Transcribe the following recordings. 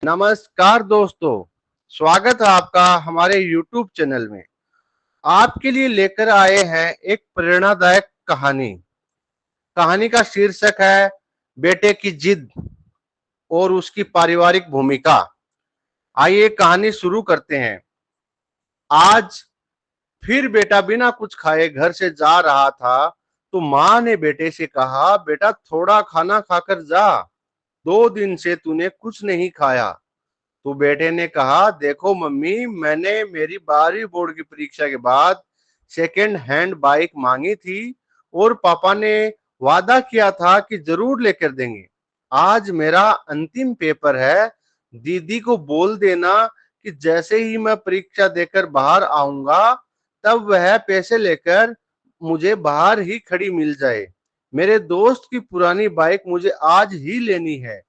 नमस्कार दोस्तों, स्वागत है आपका हमारे YouTube चैनल में। आपके लिए लेकर आए हैं एक प्रेरणादायक कहानी। कहानी का शीर्षक है बेटे की जिद और उसकी पारिवारिक भूमिका। आइए कहानी शुरू करते हैं। आज फिर बेटा बिना कुछ खाए घर से जा रहा था, तो माँ ने बेटे से कहा, बेटा थोड़ा खाना खाकर जा, 2 दिन से तूने कुछ नहीं खाया। तो बेटे ने कहा, देखो मम्मी, मैंने मेरी 12वीं बोर्ड की परीक्षा के बाद सेकेंड हैंड बाइक मांगी थी और पापा ने वादा किया था कि जरूर लेकर देंगे। आज मेरा अंतिम पेपर है। दीदी को बोल देना कि जैसे ही मैं परीक्षा देकर बाहर आऊंगा, तब वह पैसे लेकर मुझे बाहर ही खड़ी मिल जाए। मेरे दोस्त की पुरानी बाइक मुझे आज ही लेनी है।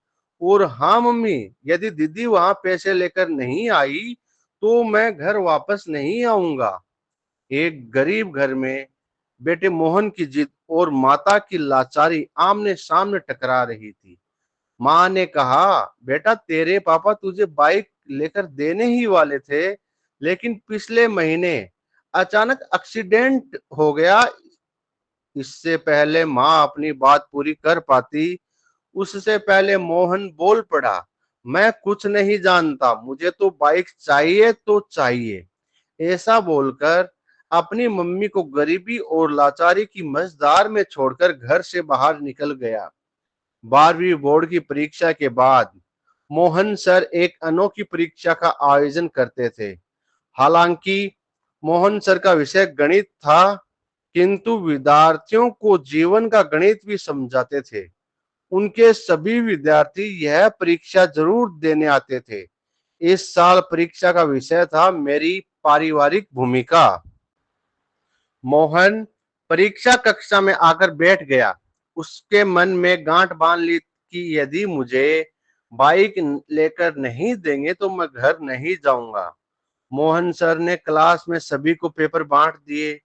और हाँ मम्मी, यदि दीदी वहां पैसे लेकर नहीं आई, तो मैं घर वापस नहीं आऊंगा। एक गरीब घर में बेटे मोहन की जिद और माता की लाचारी आमने सामने टकरा रही थी। माँ ने कहा, बेटा तेरे पापा तुझे बाइक लेकर देने ही वाले थे, लेकिन पिछले महीने अचानक एक्सीडेंट हो गया। इससे पहले माँ अपनी बात पूरी कर पाती, उससे पहले मोहन बोल पड़ा, मैं कुछ नहीं जानता, मुझे तो बाइक चाहिए तो चाहिए। ऐसा बोलकर अपनी मम्मी को गरीबी और लाचारी की मझधार में छोड़कर घर से बाहर निकल गया। 12वीं बोर्ड की परीक्षा के बाद मोहन सर एक अनोखी परीक्षा का आयोजन करते थे। हालांकि मोहन सर का विषय गणित था, किंतु विद्यार्थियों को जीवन का गणित भी समझाते थे। उनके सभी विद्यार्थी यह परीक्षा जरूर देने आते थे। इस साल परीक्षा का विषय था मेरी पारिवारिक भूमिका। मोहन परीक्षा कक्षा में आकर बैठ गया। उसके मन में गांठ बांध ली कि यदि मुझे बाइक लेकर नहीं देंगे तो मैं घर नहीं जाऊंगा। मोहन सर ने क्लास में सभी को पेपर बांट दिए।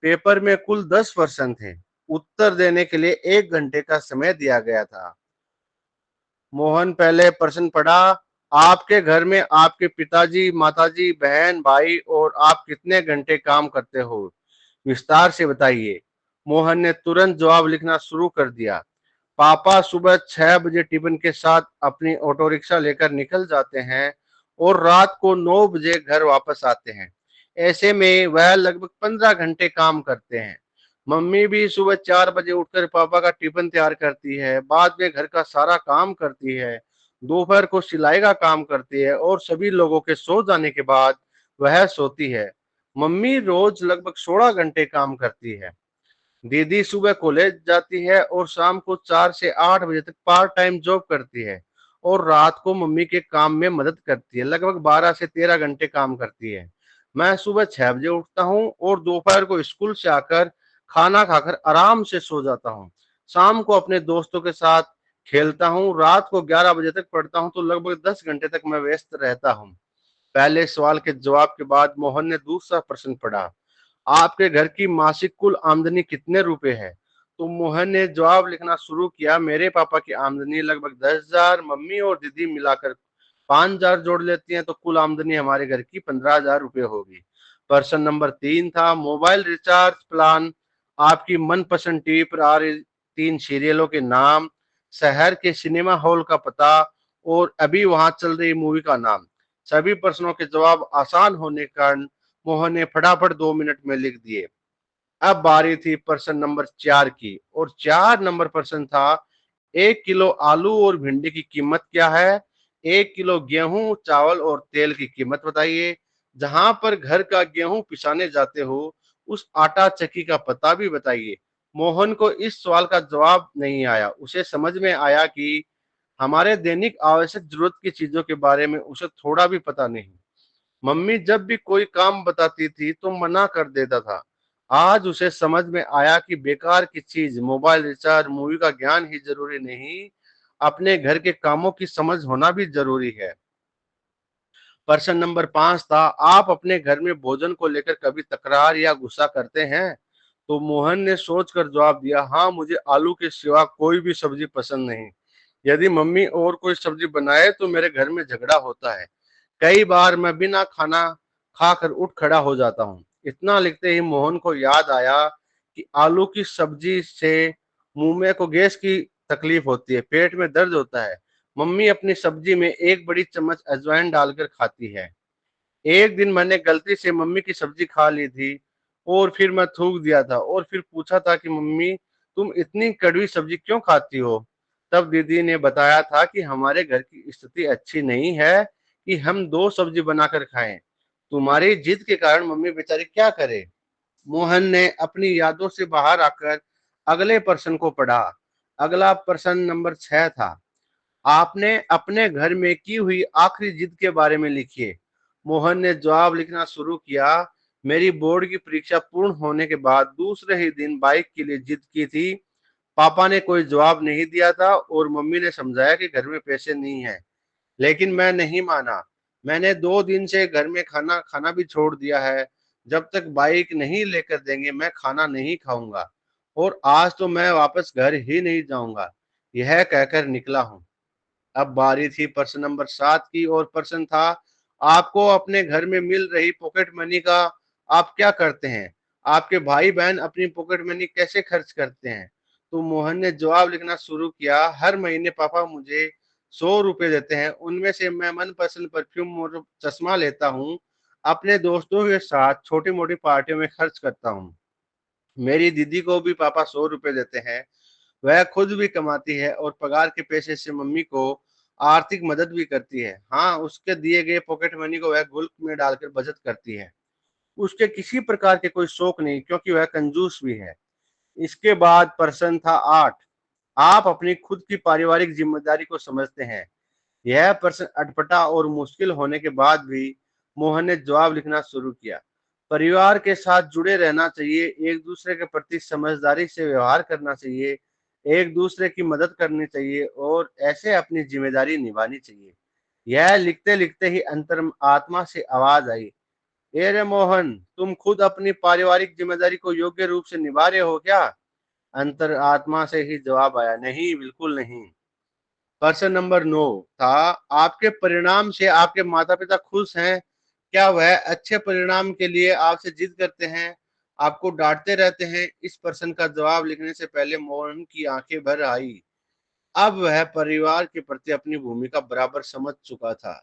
पेपर में कुल 10 प्रश्न थे। उत्तर देने के लिए 1 घंटे का समय दिया गया था। मोहन पहले प्रश्न पढ़ा, आपके घर में आपके पिताजी, माताजी, बहन, भाई और आप कितने घंटे काम करते हो, विस्तार से बताइए। मोहन ने तुरंत जवाब लिखना शुरू कर दिया। पापा सुबह 6 बजे टिफिन के साथ अपनी ऑटो रिक्शा लेकर निकल जाते हैं और रात को 9 बजे घर वापस आते हैं। ऐसे में वह लगभग 15 घंटे काम करते हैं। मम्मी भी सुबह 4 बजे उठकर पापा का टिफिन तैयार करती है, बाद में घर का सारा काम करती है, दोपहर को सिलाई का काम करती है और सभी लोगों के सो जाने के बाद वह सोती है। मम्मी रोज लगभग 16 घंटे काम करती है। दीदी सुबह कॉलेज जाती है और शाम को 4 से 8 बजे तक पार्ट टाइम जॉब करती है और रात को मम्मी के काम में मदद करती है, लगभग 12 से 13 घंटे काम करती है। मैं सुबह 6 बजे उठता हूँ और दोपहर को स्कूल से आकर खाना खाकर आराम से सो जाता हूँ। शाम को अपने दोस्तों के साथ खेलता हूँ, रात को 11 बजे तक पढ़ता हूँ, तो लगभग 10 घंटे तक मैं व्यस्त रहता हूँ। पहले सवाल के जवाब के बाद मोहन ने दूसरा प्रश्न पढ़ा, आपके घर की मासिक कुल आमदनी कितने रुपए है? तो मोहन ने जवाब लिखना शुरू किया, मेरे पापा की आमदनी लगभग 10,000, मम्मी और दीदी मिलाकर 5,000 जोड़ लेती हैं तो कुल आमदनी हमारे घर की 15,000 रुपए होगी। प्रश्न नंबर 3 था, मोबाइल रिचार्ज प्लान, आपकी मनपसंद टीवी पर आ रही 3 सीरियलों के नाम, शहर के सिनेमा हॉल का पता और अभी वहां चल रही मूवी का नाम। सभी प्रश्नों के जवाब आसान होने के कारण मोहन ने फटाफट 2 मिनट में लिख दिए। अब बारी थी प्रश्न नंबर 4 की और 4 नंबर प्रश्न था, 1 किलो आलू और भिंडी की कीमत क्या है? 1 किलो गेहूं, चावल और तेल की कीमत बताइए। जहां पर घर का गेहूं पिसाने जाते हो, उस आटा चक्की का पता भी बताइए। मोहन को इस सवाल का जवाब नहीं आया। उसे समझ में आया कि हमारे दैनिक आवश्यक जरूरत की चीजों के बारे में उसे थोड़ा भी पता नहीं। मम्मी जब भी कोई काम बताती थी तो मना कर देता था। आज उसे समझ में आया कि बेकार की चीज, मोबाइल रिचार्ज, मूवी का ज्ञान ही जरूरी नहीं, अपने घर के कामों की समझ होना भी जरूरी है। प्रश्न नंबर 5 था, आप अपने घर में भोजन को लेकर कभी तकरार या गुस्सा करते हैं? तो मोहन ने सोचकर जवाब दिया, हाँ, मुझे आलू के सिवा कोई भी सब्जी पसंद नहीं। यदि मम्मी और कोई सब्जी बनाए तो मेरे घर में झगड़ा होता है। कई बार मैं बिना खाना खाकर उठ खड़ा हो जाता हूँ। इतना लिखते ही मोहन को याद आया कि आलू की सब्जी से मुंह में को गैस की तकलीफ होती है, पेट में दर्द होता है। मम्मी अपनी सब्जी में एक बड़ी चम्मच अजवाइन डालकर खाती है। एक दिन मैंने गलती से मम्मी की सब्जी खा ली थी और फिर मैं थूक दिया था और फिर पूछा था कि मम्मी, तुम इतनी कड़वी सब्जी क्यों खाती हो? तब दीदी ने बताया था कि हमारे घर की स्थिति अच्छी नहीं है कि हम दो सब्जी बनाकर खाएं। तुम्हारी जिद के कारण मम्मी बेचारी क्या करे। मोहन ने अपनी यादों से बाहर आकर अगले प्रश्न को पढ़ा। अगला प्रश्न नंबर 6 था। आपने अपने घर में की हुई आखिरी जिद के बारे में लिखिए। मोहन ने जवाब लिखना शुरू किया। मेरी बोर्ड की परीक्षा पूर्ण होने के बाद दूसरे ही दिन बाइक के लिए जिद की थी। पापा ने कोई जवाब नहीं दिया था और मम्मी ने समझाया कि घर में पैसे नहीं है, लेकिन मैं नहीं माना। मैंने 2 दिन से घर में खाना खाना भी छोड़ दिया है। जब तक बाइक नहीं लेकर देंगे मैं खाना नहीं खाऊंगा और आज तो मैं वापस घर ही नहीं जाऊंगा, यह कहकर निकला हूँ। अब बारी थी प्रश्न नंबर 7 की और प्रश्न था, आपको अपने घर में मिल रही पॉकेट मनी का आप क्या करते हैं? आपके भाई बहन अपनी पॉकेट मनी कैसे खर्च करते हैं? तो मोहन ने जवाब लिखना शुरू किया। हर महीने पापा मुझे 100 रुपए देते हैं, उनमें से मैं मनपसंद परफ्यूम और चश्मा लेता हूँ। अपने दोस्तों के साथ छोटी मोटी पार्टियों में खर्च करता हूँ। मेरी दीदी को भी पापा 100 रुपए देते हैं। वह खुद भी कमाती है और पगार के पैसे से मम्मी को आर्थिक मदद भी करती है। हाँ, उसके दिए गए पॉकेट मनी को वह गुल्क में डालकर बचत करती है। उसके किसी प्रकार के कोई शौक नहीं, क्योंकि वह कंजूस भी है। इसके बाद प्रश्न था 8। आप अपनी खुद की पारिवारिक जिम्मेदारी को समझते हैं? यह प्रश्न अटपटा और मुश्किल होने के बाद भी मोहन ने जवाब लिखना शुरू किया। परिवार के साथ जुड़े रहना चाहिए, एक दूसरे के प्रति समझदारी से व्यवहार करना चाहिए, एक दूसरे की मदद करनी चाहिए और ऐसे अपनी जिम्मेदारी निभानी चाहिए। यह लिखते लिखते ही अंतर आत्मा से आवाज आई, ए रे मोहन, तुम खुद अपनी पारिवारिक जिम्मेदारी को योग्य रूप से निभा रहे हो क्या? अंतर आत्मा से ही जवाब आया, नहीं, बिल्कुल नहीं। प्रश्न नंबर 9 था, आपके परिणाम से आपके माता पिता खुश हैं? क्या वह अच्छे परिणाम के लिए आपसे जिद करते हैं, आपको डांटते रहते हैं? इस प्रश्न का जवाब लिखने से पहले मोहन की आंखें भर आई। अब वह परिवार के प्रति अपनी भूमिका बराबर समझ चुका था।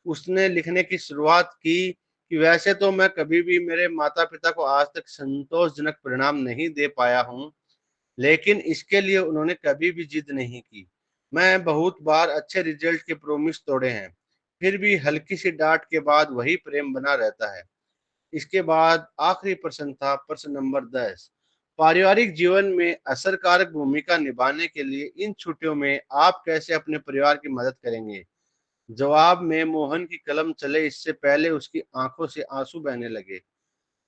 उसने लिखने की शुरुआत की कि वैसे तो मैं कभी भी मेरे माता पिता को आज तक संतोषजनक परिणाम नहीं दे पाया हूँ, लेकिन इसके लिए उन्होंने कभी भी जिद नहीं की। मैं बहुत बार अच्छे रिजल्ट के प्रॉमिस तोड़े हैं, फिर भी हल्की सी डांट के बाद वही प्रेम बना रहता है। इसके बाद आखिरी प्रश्न था प्रश्न नंबर 10। पारिवारिक जीवन में असरकारक भूमिका निभाने के लिए इन छुट्टियों में आप कैसे अपने परिवार की मदद करेंगे? जवाब में मोहन की कलम चले इससे पहले उसकी आंखों से आंसू बहने लगे।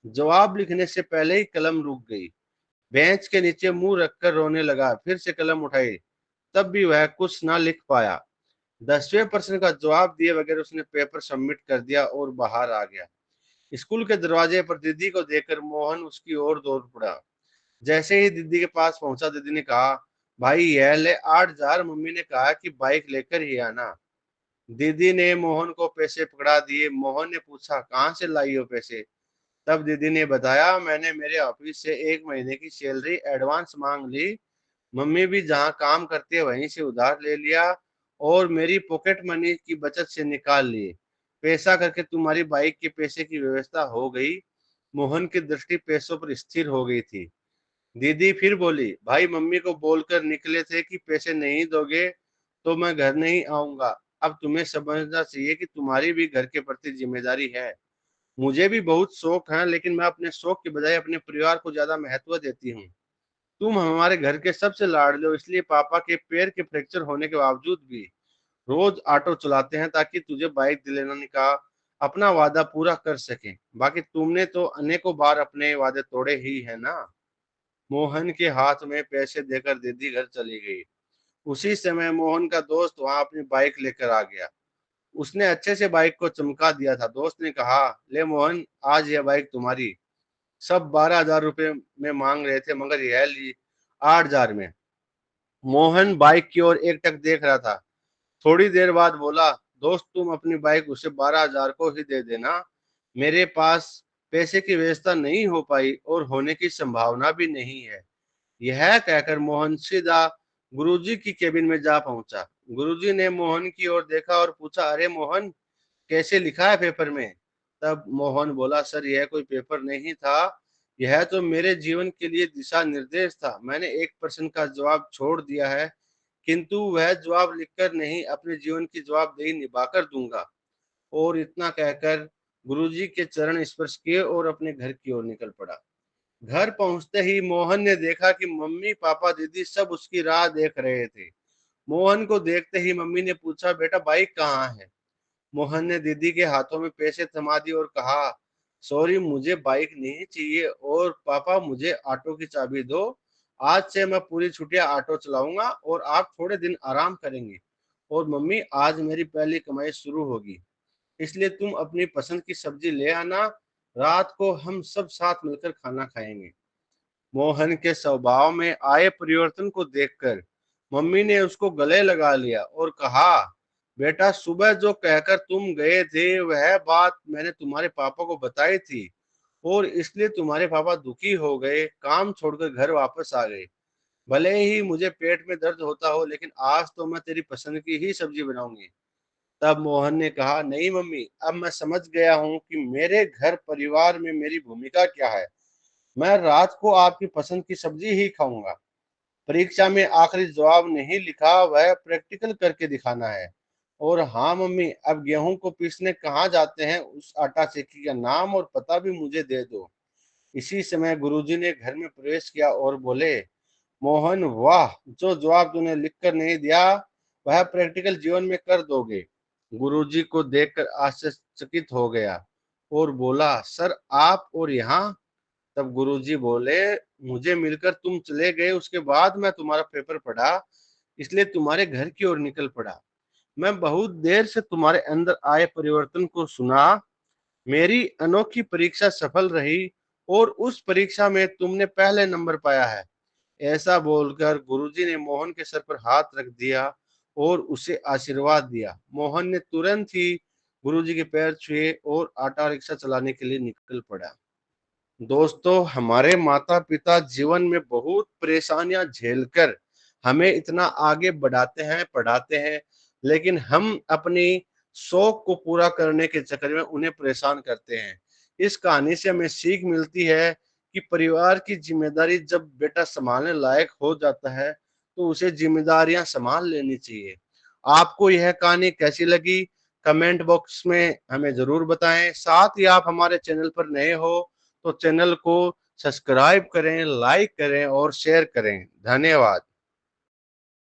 जवाब लिखने से पहले ही कलम रुक गई। बेंच के नीचे मुंह रखकर रोने लगा। फिर से कलम उठाई, तब भी वह कुछ ना लिख पाया। 10वें प्रश्न का जवाब दिए बगैर उसने पेपर सबमिट कर दिया और बाहर आ गया। स्कूल के दरवाजे पर दीदी को देखकर मोहन उसकी ओर दौड़ पड़ा। जैसे ही दीदी के पास पहुंचा, दीदी ने कहा, भाई यह ले 8,000, मम्मी ने कहा कि बाइक लेकर ही आना। दीदी ने मोहन को पैसे पकड़ा दिए। मोहन ने पूछा, कहाँ से लाई हो पैसे? तब दीदी ने बताया, मैंने मेरे ऑफिस से 1 महीने की सैलरी एडवांस मांग ली। मम्मी भी जहाँ काम करती है वहीं से उधार ले लिया और मेरी पॉकेट मनी की बचत से निकाल लिए। पैसा करके तुम्हारी बाइक के पैसे की व्यवस्था हो गई। मोहन की दृष्टि पैसों पर स्थिर हो गई थी। दीदी फिर बोली, भाई मम्मी को बोलकर निकले थे कि पैसे नहीं दोगे तो मैं घर नहीं आऊंगा। अब तुम्हें समझना चाहिए कि तुम्हारी भी घर के प्रति जिम्मेदारी है। मुझे भी बहुत शौक है, लेकिन मैं अपने शौक के बजाय अपने परिवार को ज्यादा महत्व देती हूँ। तुम हमारे घर के सबसे लाडले हो, इसलिए पापा के पैर के फ्रैक्चर होने के बावजूद भी रोज ऑटो चलाते हैं ताकि तुझे बाइक दिलाने का अपना वादा पूरा कर सकें। बाकी तुमने तो अनेकों बार अपने वादे तोड़े ही है ना। मोहन के हाथ में पैसे देकर दीदी घर चली गई। उसी समय मोहन का दोस्त वहां अपनी बाइक लेकर आ गया। उसने अच्छे से बाइक को चमका दिया था। दोस्त ने कहा, ले मोहन, आज यह बाइक तुम्हारी। सब 12,000 रुपए में मांग रहे थे, मगर यह ली 8,000 में। मोहन बाइक की ओर एकटक देख रहा था। थोड़ी देर बाद बोला, दोस्त तुम अपनी बाइक उसे 12,000 को ही दे देना। मेरे पास पैसे की व्यवस्था नहीं हो पाई और होने की संभावना भी नहीं है। यह कहकर मोहन सीधा गुरुजी की केबिन में जा पहुंचा। गुरुजी ने मोहन की ओर देखा और पूछा, अरे मोहन, कैसे लिखा है पेपर में? तब मोहन बोला, सर यह कोई पेपर नहीं था, यह तो मेरे जीवन के लिए दिशा निर्देश था। मैंने एक प्रश्न का जवाब छोड़ दिया है, किंतु वह जवाब लिखकर नहीं, अपने जीवन की जवाबदेही निभाकर दूंगा। और इतना कहकर गुरुजी के चरण स्पर्श किए और अपने घर की ओर निकल पड़ा। घर पहुंचते ही मोहन ने देखा कि मम्मी पापा दीदी सब उसकी राह देख रहे थे। मोहन को देखते ही मम्मी ने पूछा, बेटा बाइक कहाँ है? मोहन ने दीदी के हाथों में पैसे थमा दिए और कहा, सॉरी मुझे बाइक नहीं चाहिए, और पापा मुझे ऑटो की चाबी दो। आज से मैं पूरी छुट्टियां ऑटो चलाऊंगा और आप थोड़े दिन आराम करेंगे। और मम्मी आज मेरी पहली कमाई शुरू होगी, इसलिए तुम अपनी पसंद की सब्जी ले आना, रात को हम सब साथ मिलकर खाना खाएंगे। मोहन के स्वभाव में आए परिवर्तन को देखकर मम्मी ने उसको गले लगा लिया और कहा, बेटा सुबह जो कहकर तुम गए थे वह बात मैंने तुम्हारे पापा को बताई थी, और इसलिए तुम्हारे पापा दुखी हो गए, काम छोड़कर घर वापस आ गए। भले ही मुझे पेट में दर्द होता हो, लेकिन आज तो मैं तेरी पसंद की ही सब्जी बनाऊंगी। तब मोहन ने कहा, नहीं मम्मी, अब मैं समझ गया हूँ कि मेरे घर परिवार में मेरी भूमिका क्या है। मैं रात को आपकी पसंद की सब्जी ही खाऊंगा। परीक्षा में आखिरी जवाब नहीं लिखा, वह प्रैक्टिकल करके दिखाना है। और हाँ मम्मी, अब गेहूं को पीसने कहाँ जाते हैं, उस आटा चक्की का नाम और पता भी मुझे दे दो। इसी समय गुरुजी ने घर में प्रवेश किया और बोले, मोहन वाह, जो जवाब तूने लिखकर नहीं दिया वह प्रैक्टिकल जीवन में कर दोगे। गुरुजी को देखकर आश्चर्यचकित हो गया और बोला, सर आप और यहाँ? तब गुरुजी बोले, मुझे मिलकर तुम चले गए, उसके बाद मैं तुम्हारा पेपर पढ़ा, इसलिए तुम्हारे घर की ओर निकल पड़ा। मैं बहुत देर से तुम्हारे अंदर आए परिवर्तन को सुना। मेरी अनोखी परीक्षा सफल रही और उस परीक्षा में तुमने पहले नंबर पाया है। ऐसा बोलकर गुरुजी ने मोहन के सर पर हाथ रख दिया और उसे आशीर्वाद दिया। मोहन ने तुरंत ही गुरुजी के पैर छुए और ऑटो रिक्शा चलाने के लिए निकल पड़ा। दोस्तों, हमारे माता पिता जीवन में बहुत परेशानियां झेलकर हमें इतना आगे बढ़ाते हैं, पढ़ाते हैं, लेकिन हम अपनी शौक को पूरा करने के चक्कर में उन्हें परेशान करते हैं। इस कहानी से हमें सीख मिलती है कि परिवार की जिम्मेदारी जब बेटा संभालने लायक हो जाता है तो उसे जिम्मेदारियां संभाल लेनी चाहिए। आपको यह कहानी कैसी लगी, कमेंट बॉक्स में हमें जरूर बताएं। साथ ही आप हमारे चैनल पर नए हो तो चैनल को सब्सक्राइब करें, लाइक करें और शेयर करें। धन्यवाद।